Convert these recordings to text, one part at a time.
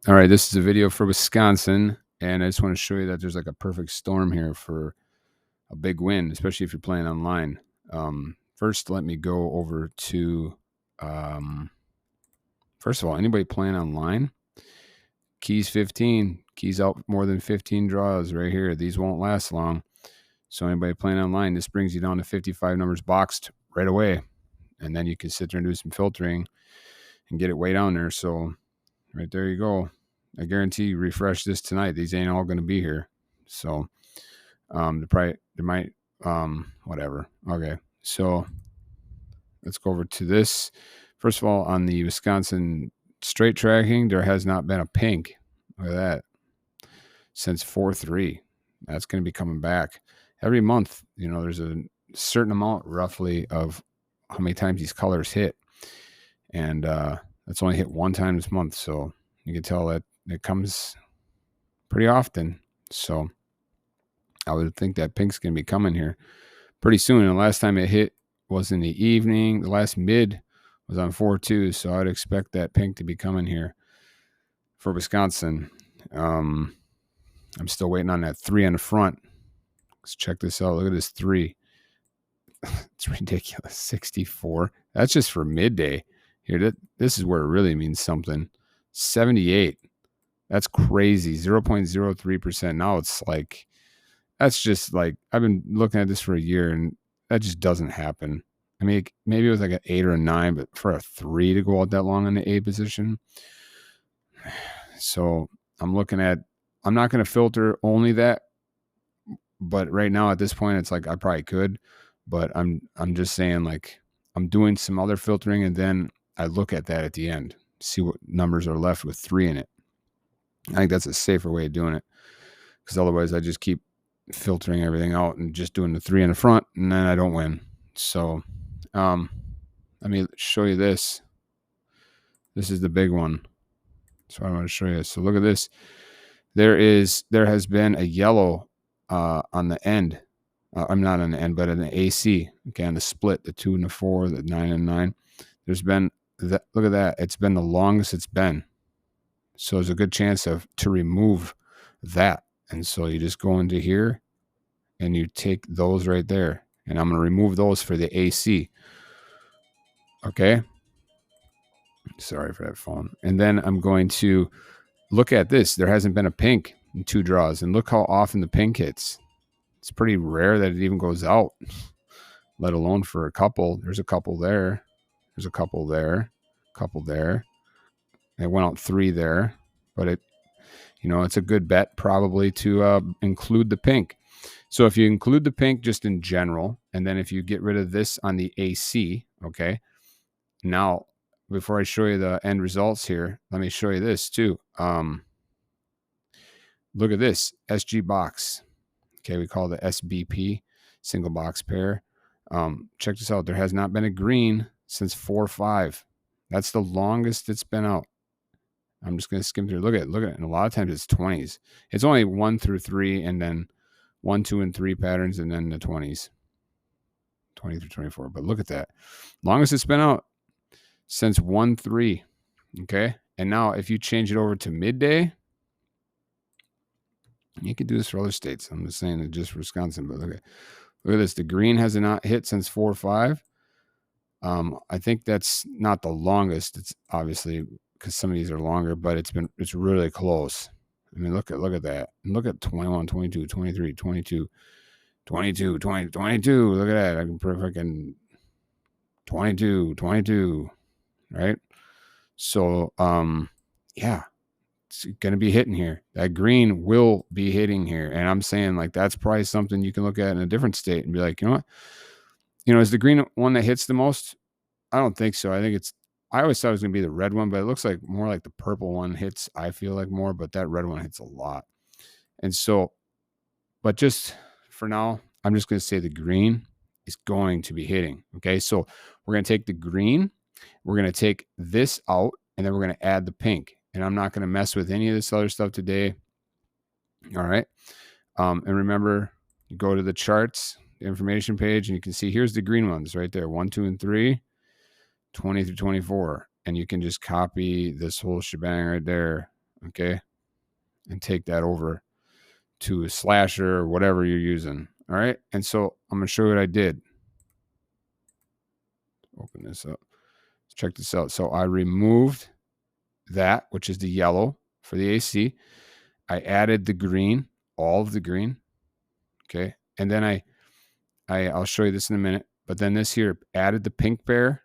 All right, this is a video for Wisconsin, and I just want to show you that there's like a perfect storm here for a big win, especially if you're playing online. First, let me go over to, first of all, anybody playing online, keys 15, keys out more than 15 draws right here. These won't last long. So anybody playing online, this brings you down to 55 numbers boxed right away. And then you can sit there and do some filtering and get it way down there. So right there you go. I guarantee you refresh this tonight. These ain't all going to be here. So there might whatever. Okay. So let's go over to this. First of all, on the Wisconsin straight tracking, there has not been a pink. Look at that. Since 4-3. That's going to be coming back. Every month, there's a certain amount roughly of how many times these colors hit. And that's only hit one time this month. So you can tell that it comes pretty often. So I would think that pink's going to be coming here pretty soon. And the last time it hit was in the evening. The last mid was on 4-2. So I'd expect that pink to be coming here for Wisconsin. I'm still waiting on that 3 on the front. Let's check this out. Look at this 3. It's ridiculous. 64. That's just for midday. Here, this is where it really means something. 78. That's crazy. 0.03%. Now it's like, that's just like, I've been looking at this for a year and that just doesn't happen. I mean, maybe it was like an 8 or a 9, but for a 3 to go out that long in the A position. So I'm looking at, I'm not going to filter only that, but right now at this point, it's like I probably could, but I'm just saying, like, I'm doing some other filtering and then I look at that at the end, see what numbers are left with 3 in it. I think that's a safer way of doing it, because otherwise I just keep filtering everything out and just doing the 3 in the front, and then I don't win. So let me show you this. This is the big one. That's what I want to show you. So look at this. There has been a yellow on the end. I'm not on the end, but in the AC. Okay, on the split, the 2 and the 4, the 9 and 9. There's been that. Look at that. It's been the longest it's been. So there's a good chance to remove that. And so you just go into here and you take those right there. And I'm going to remove those for the AC. Okay. Sorry for that phone. And then I'm going to look at this. There hasn't been a pink in 2 draws. And look how often the pink hits. It's pretty rare that it even goes out, let alone for a couple. There's a couple there. There's a couple there. Couple there. It went out 3 there. But it's a good bet probably to include the pink. So if you include the pink just in general, and then if you get rid of this on the AC, okay, now before I show you the end results here, let me show you this too. Look at this SG box. Okay, we call it the SBP, single box pair. Check this out. There has not been a green since 4-5. That's the longest it's been out. I'm just going to skim through. Look at it. And a lot of times it's 20s. It's only 1 through 3, and then 1, 2, and 3 patterns, and then the 20s, 20 through 24. But look at that. Longest it's been out since 1-3. Okay. And now if you change it over to midday, you could do this for other states. I'm just saying it just for Wisconsin, but look at this. The green has not hit since 4-5. I think that's not the longest. It's obviously because some of these are longer, but it's really close. I mean, look at that. And look at 21, 22, 23, 22, 22, 20, 22. Look at that. I can put freaking 22, 22, right? So, yeah, it's going to be hitting here. That green will be hitting here. And I'm saying, like, that's probably something you can look at in a different state and be like, you know what? Is the green one that hits the most? I don't think so. I always thought it was going to be the red one, but it looks like more like the purple one hits, I feel like, more, but that red one hits a lot. And so, but just for now, I'm just going to say the green is going to be hitting. Okay. So we're going to take the green, we're going to take this out, and then we're going to add the pink. And I'm not going to mess with any of this other stuff today. All right. And remember, you go to the charts, the information page, and you can see here's the green ones right there. 1, 2, and 3. 20 through 24, and you can just copy this whole shebang right there. okay, and take that over to a slasher or whatever you're using. All right. And so I'm going to show you what I did. Open this up. Let's check this out. So I removed that, which is the yellow for the AC. I added the green, all of the green. Okay. And then I'll show you this in a minute. But then this here added the pink bear.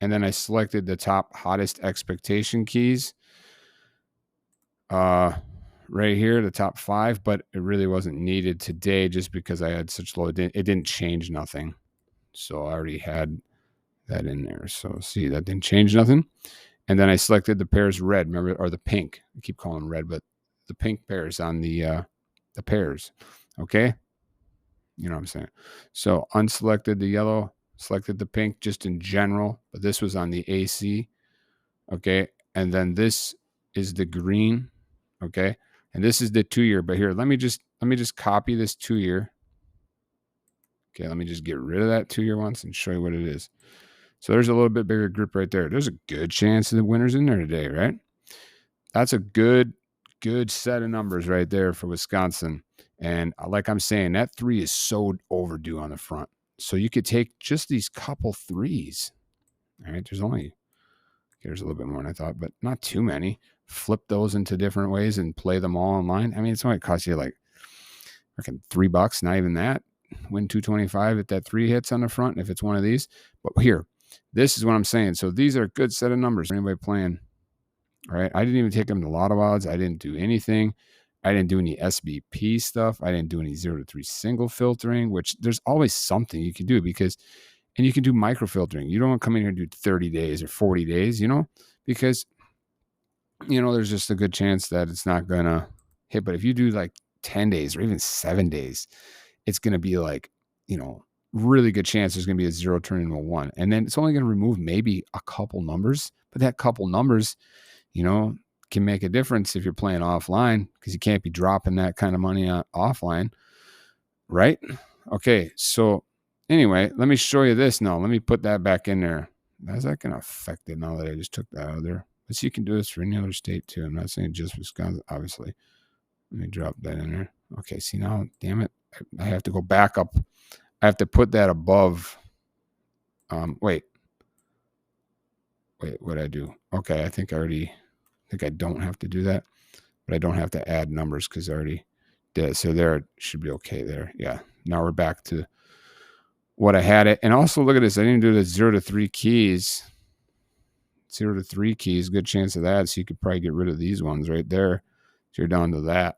And then I selected the top hottest expectation keys. Right here, the top 5, but it really wasn't needed today just because I had such low. It didn't change nothing. So I already had that in there. So see, that didn't change nothing. And then I selected the pairs red, remember, or the pink. I keep calling them red, but the pink pairs on the pairs. Okay. You know what I'm saying? So unselected the yellow, selected the pink just in general, but this was on the AC. Okay. And then this is the green. Okay. And this is the 2-year, but here, let me just copy this 2-year. Okay. Let me just get rid of that 2-year once and show you what it is. So there's a little bit bigger group right there. There's a good chance the winner's in there today, right? That's a good set of numbers right there for Wisconsin. And like I'm saying, that 3 is so overdue on the front. So you could take just these couple 3s. All right. There's a little bit more than I thought, but not too many. Flip those into different ways and play them all online. I mean, it's only cost you like $3, not even that. Win 225 if that 3 hits on the front, if it's one of these. But here, this is what I'm saying. So these are a good set of numbers for anybody playing. All right. I didn't even take them to Lotto odds. I didn't do anything. I didn't do any SBP stuff. I didn't do any 0 to 3 single filtering, which there's always something you can do and you can do micro filtering. You don't want to come in here and do 30 days or 40 days, because, there's just a good chance that it's not going to hit. But if you do like 10 days or even 7 days, it's going to be like, really good chance there's going to be a 0 turn into a 1. And then it's only going to remove maybe a couple numbers, but that couple numbers, can make a difference if you're playing offline, because you can't be dropping that kind of money offline. Right. Okay. So anyway, let me show you this now. Let me put that back in there. How's that going to affect it now that I just took that out of there? But see, you can do this for any other state too. I'm not saying just Wisconsin, obviously. Let me drop that in there. Okay. See now, damn it. I have to go back up. I have to put that above. Wait, what'd I do? Okay. I think I don't have to do that, but I don't have to add numbers because I already did. So there, it should be okay there. Yeah. Now we're back to what I had it. And also look at this. I didn't do the 0 to 3 keys. 0 to 3 keys, good chance of that. So you could probably get rid of these ones right there. So you're down to that.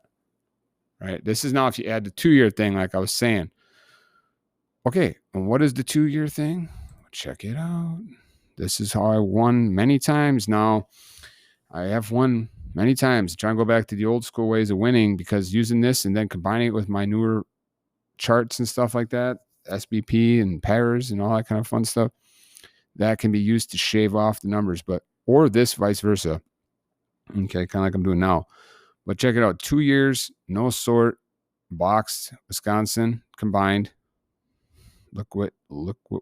Right. This is now if you add the 2-year thing, like I was saying. Okay. And what is the 2-year thing? Check it out. This is how I won many times now. I have won many times. Try and go back to the old school ways of winning, because using this and then combining it with my newer charts and stuff like that, SBP and pairs and all that kind of fun stuff, that can be used to shave off the numbers, or this vice versa. Okay, kind of like I'm doing now. But check it out. 2 years, no sort, boxed, Wisconsin combined. Look what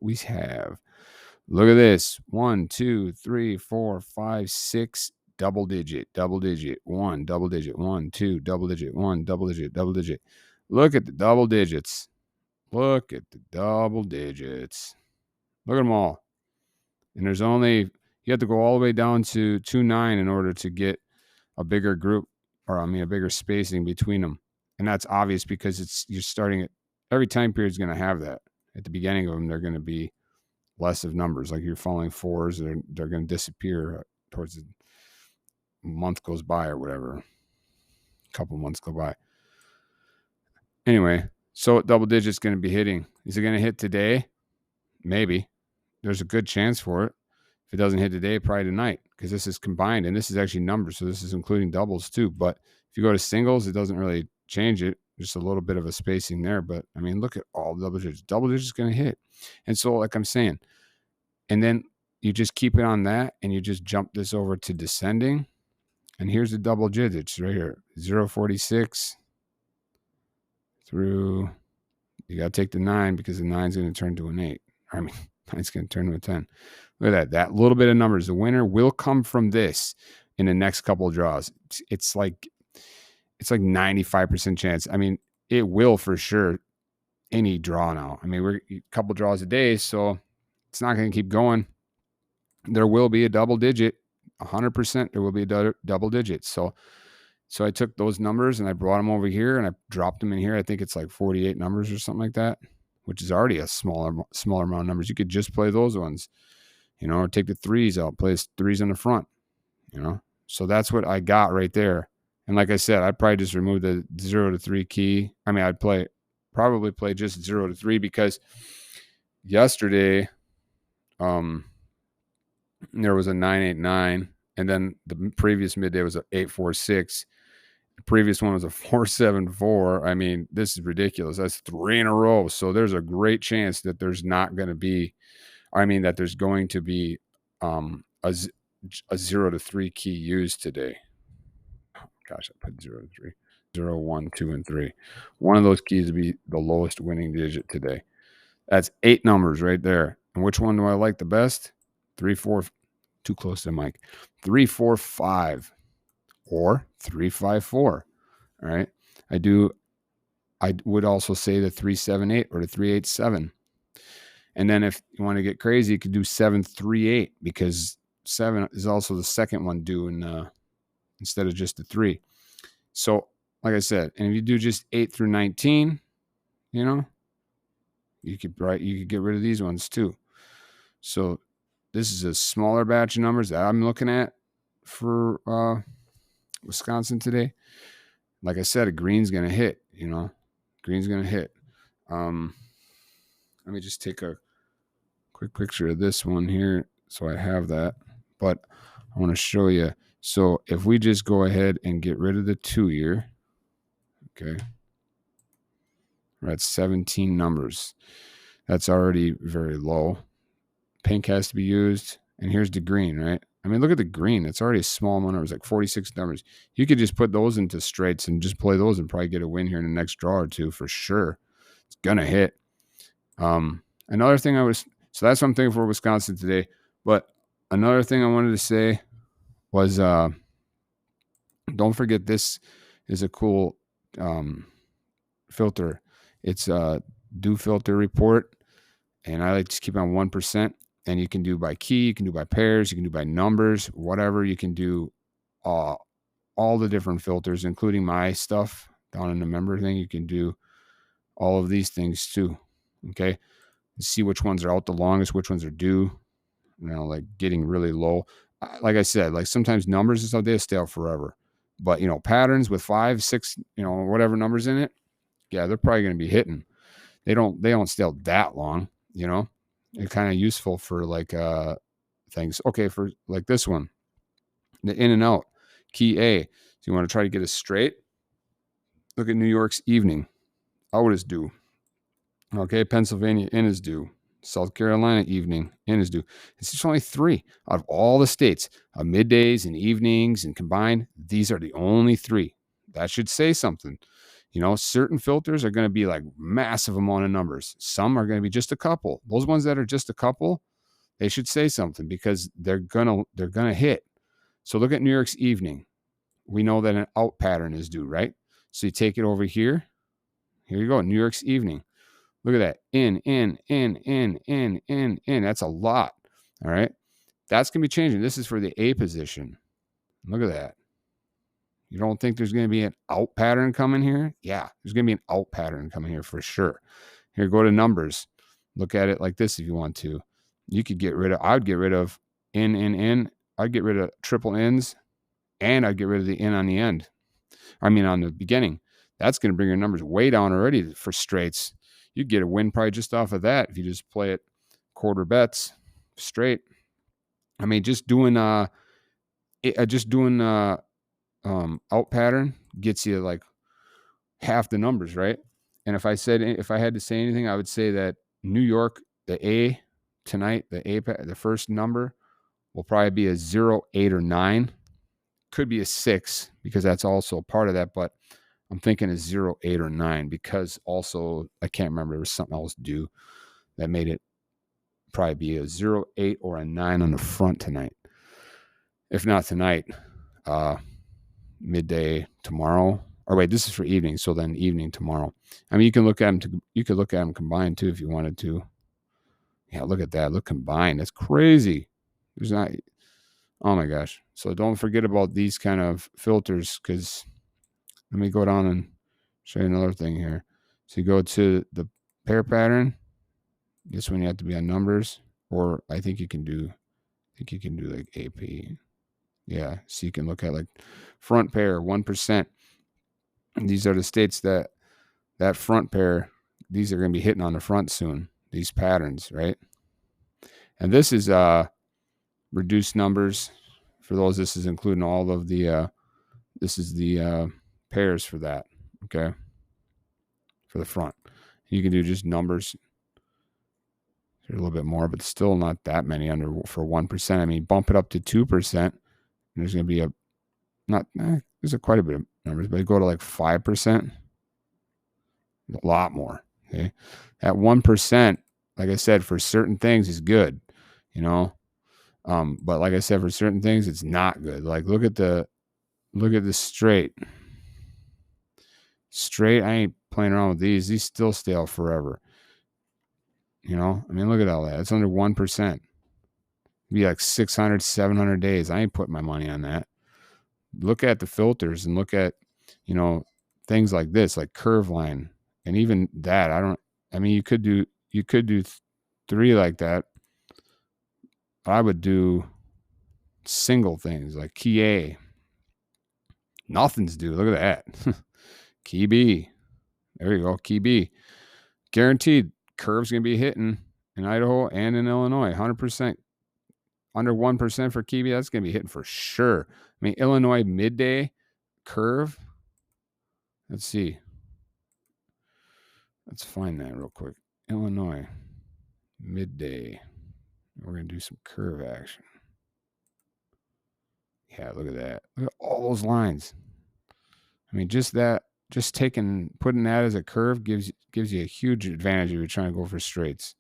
we have. Look at this. 1, 2, 3, 4, 5, 6. Double digit, 1, double digit, 1, 2, double digit, 1, double digit, double digit. Look at the double digits. Look at the double digits. Look at them all. And you have to go all the way down to 2.9 in order to get a bigger group, a bigger spacing between them. And that's obvious because you're starting at every time period is going to have that. At the beginning of them, they're going to be less of numbers. Like you're following 4s, they're going to disappear towards the month goes by or whatever. A couple months go by. Anyway, so double digits going to be hitting. Is it going to hit today? Maybe. There's a good chance for it. If it doesn't hit today, probably tonight, because this is combined and this is actually numbers. So this is including doubles too. But if you go to singles, it doesn't really change it. Just a little bit of a spacing there. But look at all double digits. Double digits going to hit. And so like I'm saying, and then you just keep it on that and you just jump this over to descending. And here's the double digits right here. 0.46 through, you got to take the 9 because the 9 is going to turn to an 8. 9's going to turn to a 10. Look at that. That little bit of numbers. The winner will come from this. in the next couple of draws. It's like 95% chance. I mean, it will for sure any draw now. I mean, we're a couple draws a day, so it's not going to keep going. There will be a double digit, 100%. There will be a double digit. So I took those numbers and I brought them over here and I dropped them in here. I think it's like 48 numbers or something like that, which is already a smaller amount of numbers. You could just play those ones, or take the threes out, play threes in the front, So that's what I got right there. And like I said, I'd probably just remove the 0 to 3 key. I mean, I'd probably play just 0 to 3 because yesterday, there was a 989, and then the previous midday was a 846. The previous one was a 474. I mean, this is ridiculous. That's 3 in a row. So there's a great chance that there's going to be a 0 to 3 key used today. Gosh, I put 0 to 3. 0, 1, 2, and 3. One of those keys would be the lowest winning digit today. That's 8 numbers right there. And which one do I like the best? 3, 4, too close to the mic. 3, 4, 5 or 3, 5, 4. All right. I would also say the 3, 7, 8 or the 3, 8, 7. And then if you want to get crazy, you could do 7, 3, 8 because 7 is also the second one due instead of just the 3. So like I said, and if you do just 8 through 19, you could get rid of these ones too. So this is a smaller batch of numbers that I'm looking at for Wisconsin today. Like I said, a green's going to hit, Green's going to hit. Let me just take a quick picture of this one here so I have that. But I want to show you. So if we just go ahead and get rid of the 2-year, okay, we're at 17 numbers. That's already very low. Pink has to be used. And here's the green, right? I mean, look at the green. It's already a small amount of numbers, like 46 numbers. You could just put those into straights and just play those and probably get a win here in the next draw or two for sure. It's going to hit. Another thing so that's what I'm thinking for Wisconsin today. But another thing I wanted to say was, don't forget this is a cool filter. It's a Due filter report. And I like to keep on 1%. And you can do by key, you can do by pairs, you can do by numbers, whatever. You can do all the different filters, including my stuff down in the member thing. You can do all of these things too. Okay. See which ones are out the longest, which ones are due, like getting really low. Like I said, like sometimes numbers and stuff, they'll stay out forever. But, patterns with 5, 6, whatever numbers in it, yeah, they're probably going to be hitting. They don't stay out that long, They're kind of useful for like things. Okay, for like this one, the in and out, key A. So you want to try to get it straight. Look at New York's evening. Out is due. Okay, Pennsylvania in is due. South Carolina evening in is due. It's just only 3 out of all the states. Middays and evenings and combined, these are the only 3. That should say something. Certain filters are going to be like massive amount of numbers. Some are going to be just a couple. Those ones that are just a couple, they should say something because they're going to hit. So look at New York's evening. We know that an out pattern is due, right? So you take it over here. Here you go, New York's evening. Look at that. In. That's a lot. All right. That's going to be changing. This is for the A position. Look at that. You don't think there's going to be an out pattern coming here? Yeah, there's going to be an out pattern coming here for sure. Here, go to numbers. Look at it like this if you want to. You could I would get rid of in. I'd get rid of triple ins, and I'd get rid of the in on the end. On the beginning. That's going to bring your numbers way down already for straights. You'd get a win probably just off of that if you just play it quarter bets straight. Just doing out pattern gets you like half the numbers, right? And if I had to say anything, I would say that New York, the A tonight, the first number will probably be a 0, 8, or 9. Could be a 6 because that's also part of that, but I'm thinking a 0, 8, or 9 because also I can't remember, there was something else due that made it probably be a 0, 8, or a 9 on the front tonight. If not tonight, midday tomorrow. Or wait, this is for evening. So then evening tomorrow. I mean, you can look at them. You could look at them combined too if you wanted to. Yeah, look at that. Look combined. That's crazy. There's not. Oh my gosh. So don't forget about these kind of filters, because let me go down and show you another thing here. So you go to the pair pattern. This one you have to be on numbers, or I think you can do like AP. Yeah. So you can look at like front pair, 1%. These are the states that front pair, these are going to be hitting on the front soon, these patterns, right? And this is reduced numbers. For those, this is including all of the this is the pairs for that, okay, for the front. You can do just numbers. There's a little bit more, but still not that many under for 1%. I mean, bump it up to 2%. There's going to be there's quite a bit of numbers, but go to like 5%, a lot more. Okay, at 1%, like I said, for certain things is good, you know. But like I said, for certain things it's not good. Like look at the straight. Straight, I ain't playing around with these. These still stay out forever. You know, I mean, look at all that. It's under 1%. It'd be like 600, 700 days. I ain't putting my money on that. Look at the filters and look at, you know, things like this, like curve line. And even that, I mean, you could do 3 like that. I would do single things like key A. Nothing's due. Look at that. Key B. There you go. Key B. Guaranteed curve's going to be hitting in Idaho and in Illinois. 100%. Under 1% for key B. That's going to be hitting for sure. I mean, Illinois midday curve. Let's see. Let's find that real quick. Illinois midday. We're going to do some curve action. Yeah, look at that. Look at all those lines. I mean, just putting that as a curve gives you a huge advantage if you're trying to go for straights.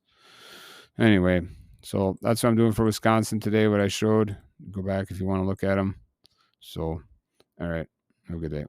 Anyway, so that's what I'm doing for Wisconsin today, what I showed. Go back if you want to look at them. So, all right. Have a good day.